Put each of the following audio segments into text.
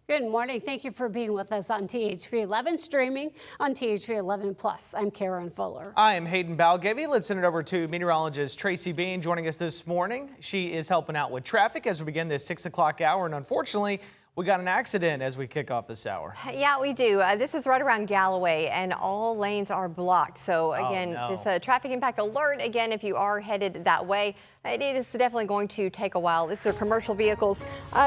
Good morning. Thank you for being with us on THV 11, streaming on THV 11 Plus. I'm Karen Fuller. I am Hayden Balgavy. Let's send it over to meteorologist Tracy Bean joining us this morning. She is helping out with traffic as we begin this 6 o'clock hour, and unfortunately, we got an accident as we kick off this hour. Yeah, we do. This is right around Galloway, and all lanes are blocked. So again, this traffic impact alert, again, if you are headed that way, it is definitely going to take a while. This is commercial vehicles.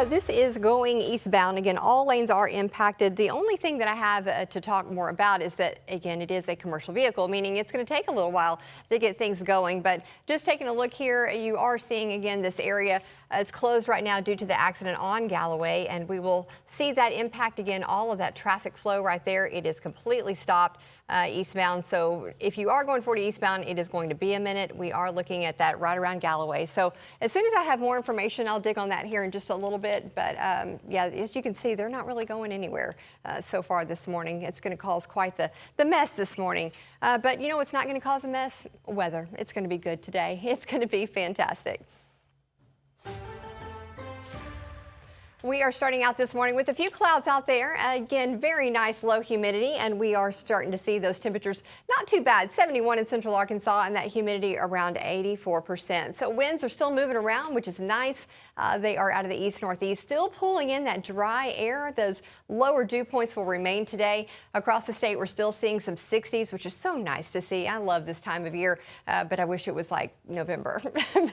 This is going eastbound. Again, all lanes are impacted. The only thing that I have to talk more about is that, again, it is a commercial vehicle, meaning it's going to take a little while to get things going. But just taking a look here, you are seeing, again, this area is closed right now due to the accident on Galloway, and we will see that impact again, all of that traffic flow right there. It is completely stopped eastbound. So if you are going 40 eastbound, it is going to be a minute. We are looking at that right around Galloway. So as soon as I have more information, I'll dig on that here in just a little bit. But yeah, as you can see, they're not really going anywhere so far this morning. It's going to cause quite the mess this morning. But you know what's not going to cause a mess? Weather. It's going to be good today. It's going to be fantastic. We are starting out this morning with a few clouds out there. Again, very nice low humidity, and we are starting to see those temperatures not too bad. 71 in central Arkansas, and that humidity around 84%. So winds are still moving around, which is nice. They are out of the east-northeast, still pulling in that dry air. Those lower dew points will remain today. Across the state, we're still seeing some 60s, which is so nice to see. I love this time of year, but I wish it was like November.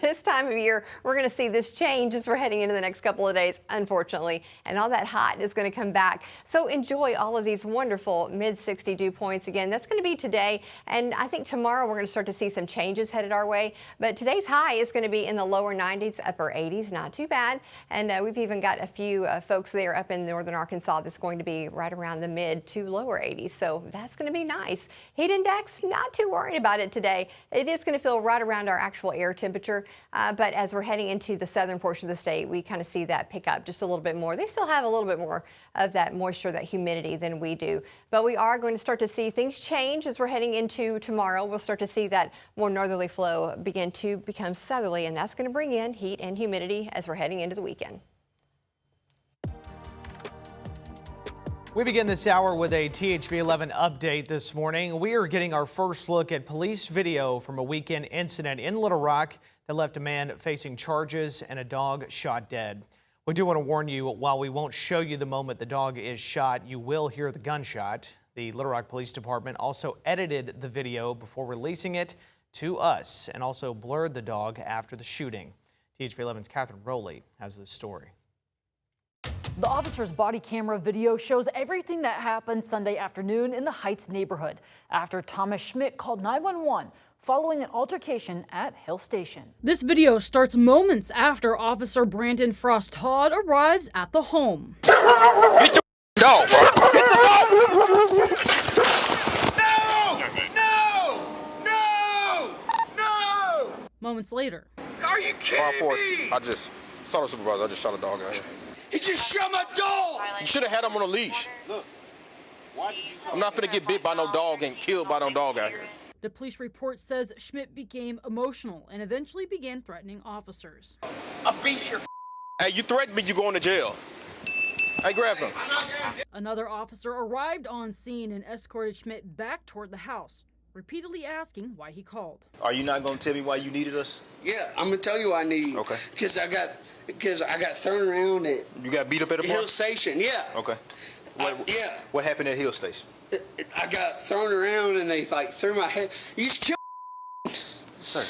This time of year, we're going to see this change as we're heading into the next couple of days, unfortunately, and all that hot is going to come back. So enjoy all of these wonderful mid-60 dew points. Again, that's going to be today, and I think tomorrow we're going to start to see some changes headed our way, but today's high is going to be in the lower 90s, upper 80s, not too bad. And we've even got a few folks there up in northern Arkansas that's going to be right around the mid to lower 80s. So that's going to be nice. Heat index, not too worried about it today. It is going to feel right around our actual air temperature. But as we're heading into the southern portion of the state, we kind of see that pick up just a little bit more. They still have a little bit more of that moisture, that humidity than we do. But we are going to start to see things change as we're heading into tomorrow. We'll start to see that more northerly flow begin to become southerly, and that's going to bring in heat and humidity as we're heading into the weekend. We begin this hour with a THV 11 update this morning. We are getting our first look at police video from a weekend incident in Little Rock that left a man facing charges and a dog shot dead. We do want to warn you, while we won't show you the moment the dog is shot, you will hear the gunshot. The Little Rock Police Department also edited the video before releasing it to us and also blurred the dog after the shooting. THV 11's Catherine Rowley has this story. The officer's body camera video shows everything that happened Sunday afternoon in the Heights neighborhood after Thomas Schmidt called 911 following an altercation at Hill Station. This video starts moments after Officer Brandon Frost Todd arrives at the home. Get the dog, bro. Get the dog. No! Moments later. Are you kidding me? I just saw the supervisor. I just shot a dog out here. He just shot my dog! You should have had him on a leash. Look, why did you I'm not finna get bit by no dog and killed by no dog out here. The police report says Schmidt became emotional and eventually began threatening officers. I beat your Hey, you threatened me, you going to jail. Hey, grab him. Another officer arrived on scene and escorted Schmidt back toward the house, repeatedly asking why he called. Are you not going to tell me why you needed us? Yeah, I'm gonna tell you why I need you. Okay. Because I got thrown around at You got beat up at a bar? Hill Station. Yeah. Okay. Yeah. What happened at Hill Station? I got thrown around and they like threw my head. You just killed. Sir,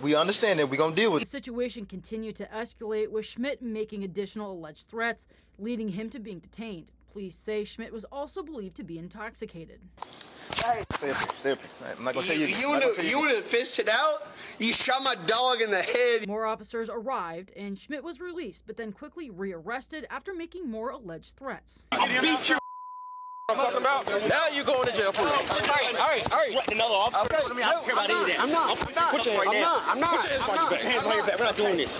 we understand that. We're going to deal with it. The situation continued to escalate, with Schmidt making additional alleged threats, leading him to being detained. Police say Schmidt was also believed to be intoxicated. Stay up. I'm not going to tell you. You want to fist it out? You shot my dog in the head. More officers arrived, and Schmidt was released, but then quickly rearrested after making more alleged threats. I beat you. I'm talking about. Now you going to jail for it. All right. What, another officer? Okay. I don't care about any of that. I'm not. Put your hands on your back. Hands on your back. We're not doing this.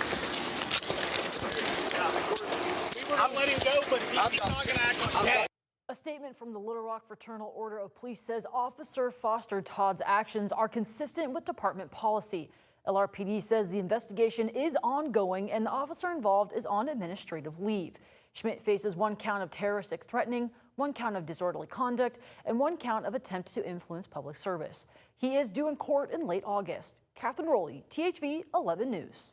I'm letting go, but he's not going to act like that. A statement from the Little Rock Fraternal Order of Police says Officer Foster Todd's actions are consistent with department policy. LRPD says the investigation is ongoing and the officer involved is on administrative leave. Schmidt faces 1 count of terroristic threatening, 1 count of disorderly conduct, and 1 count of attempt to influence public service. He is due in court in late August. Catherine Rowley, THV 11 News.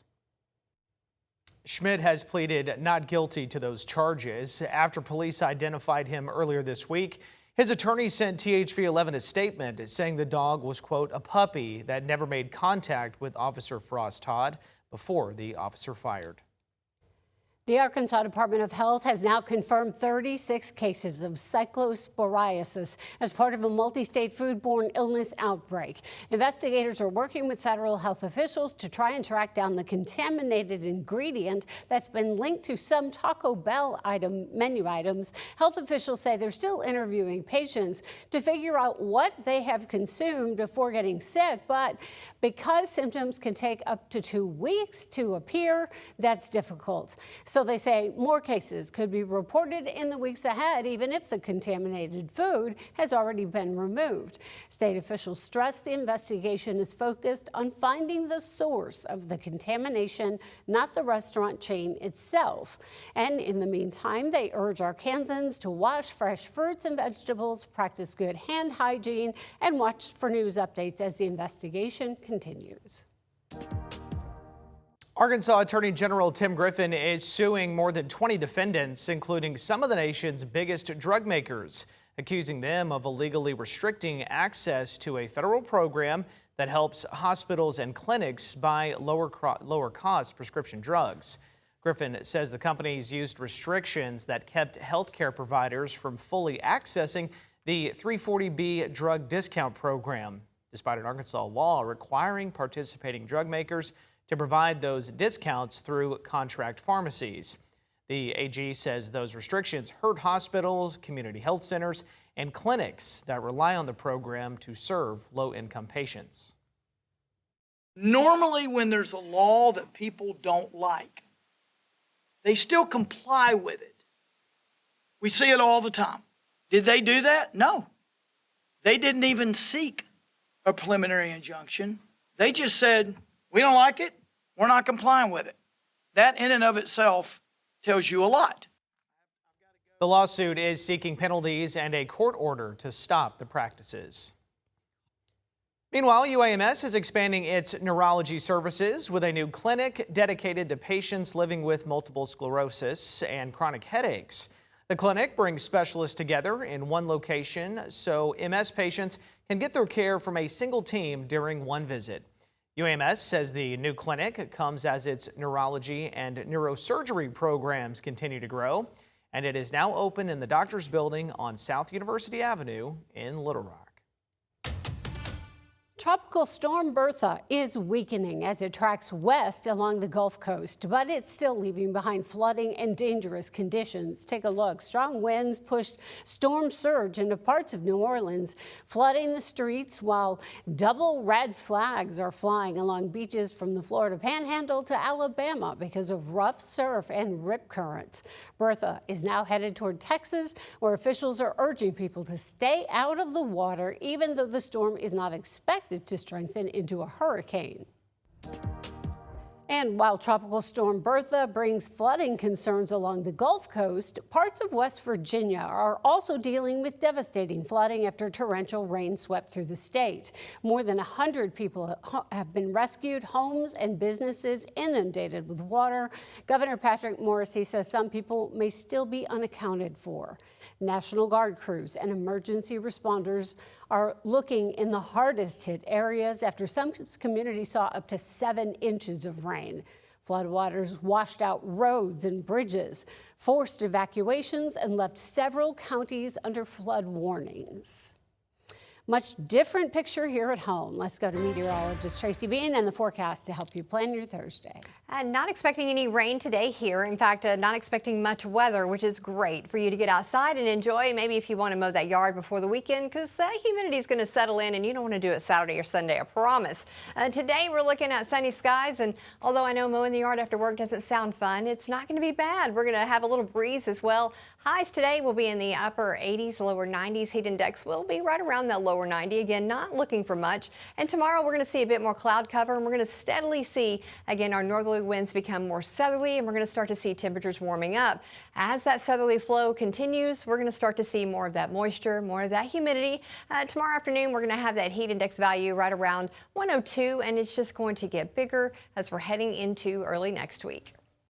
Schmidt has pleaded not guilty to those charges after police identified him earlier this week. His attorney sent THV 11 a statement saying the dog was, quote, a puppy that never made contact with Officer Frost Todd before the officer fired. The Arkansas Department of Health has now confirmed 36 cases of cyclosporiasis as part of a multi-state foodborne illness outbreak. Investigators are working with federal health officials to try and track down the contaminated ingredient that's been linked to some Taco Bell menu items. Health officials say they're still interviewing patients to figure out what they have consumed before getting sick, but because symptoms can take up to 2 weeks to appear, that's difficult. So they say more cases could be reported in the weeks ahead, even if the contaminated food has already been removed. State officials stress the investigation is focused on finding the source of the contamination, not the restaurant chain itself. And in the meantime, they urge Arkansans to wash fresh fruits and vegetables, practice good hand hygiene, and watch for news updates as the investigation continues. Arkansas Attorney General Tim Griffin is suing more than 20 defendants, including some of the nation's biggest drug makers, accusing them of illegally restricting access to a federal program that helps hospitals and clinics buy lower cost prescription drugs. Griffin says the companies used restrictions that kept healthcare providers from fully accessing the 340B drug discount program, despite an Arkansas law requiring participating drug makers to provide those discounts through contract pharmacies. The AG says those restrictions hurt hospitals, community health centers, and clinics that rely on the program to serve low-income patients. Normally, when there's a law that people don't like, they still comply with it. We see it all the time. Did they do that? No. They didn't even seek a preliminary injunction. They just said, we don't like it, we're not complying with it. That in and of itself tells you a lot. The lawsuit is seeking penalties and a court order to stop the practices. Meanwhile, UAMS is expanding its neurology services with a new clinic dedicated to patients living with multiple sclerosis and chronic headaches. The clinic brings specialists together in one location so MS patients can get their care from a single team during one visit. UAMS says the new clinic comes as its neurology and neurosurgery programs continue to grow, and it is now open in the doctor's building on South University Avenue in Little Rock. Tropical storm Bertha is weakening as it tracks west along the Gulf Coast, but it's still leaving behind flooding and dangerous conditions. Take a look. Strong winds pushed storm surge into parts of New Orleans, flooding the streets while double red flags are flying along beaches from the Florida Panhandle to Alabama because of rough surf and rip currents. Bertha is now headed toward Texas, where officials are urging people to stay out of the water, even though the storm is not expected to strengthen into a hurricane. And while Tropical Storm Bertha brings flooding concerns along the Gulf Coast, parts of West Virginia are also dealing with devastating flooding after torrential rain swept through the state. More than 100 people have been rescued, homes and businesses inundated with water. Governor Patrick Morrisey says some people may still be unaccounted for. National Guard crews and emergency responders are looking in the hardest hit areas after some communities saw up to 7 inches of rain. Floodwaters washed out roads and bridges, forced evacuations, and left several counties under flood warnings. Much different picture here at home. Let's go to meteorologist Tracy Bean and the forecast to help you plan your Thursday. Not expecting any rain today here. In fact, not expecting much weather, which is great for you to get outside and enjoy. Maybe if you want to mow that yard before the weekend, because that humidity is going to settle in and you don't want to do it Saturday or Sunday, I promise. Today we're looking at sunny skies, and although I know mowing the yard after work doesn't sound fun, it's not going to be bad. We're going to have a little breeze as well. Highs today will be in the upper 80s, lower 90s. Heat index will be right around that low lower 90. Again, not looking for much. And tomorrow we're going to see a bit more cloud cover, and we're going to steadily see, again, our northerly winds become more southerly, and we're going to start to see temperatures warming up. As that southerly flow continues, we're going to start to see more of that moisture, more of that humidity. Tomorrow afternoon, we're going to have that heat index value right around 102, and it's just going to get bigger as we're heading into early next week.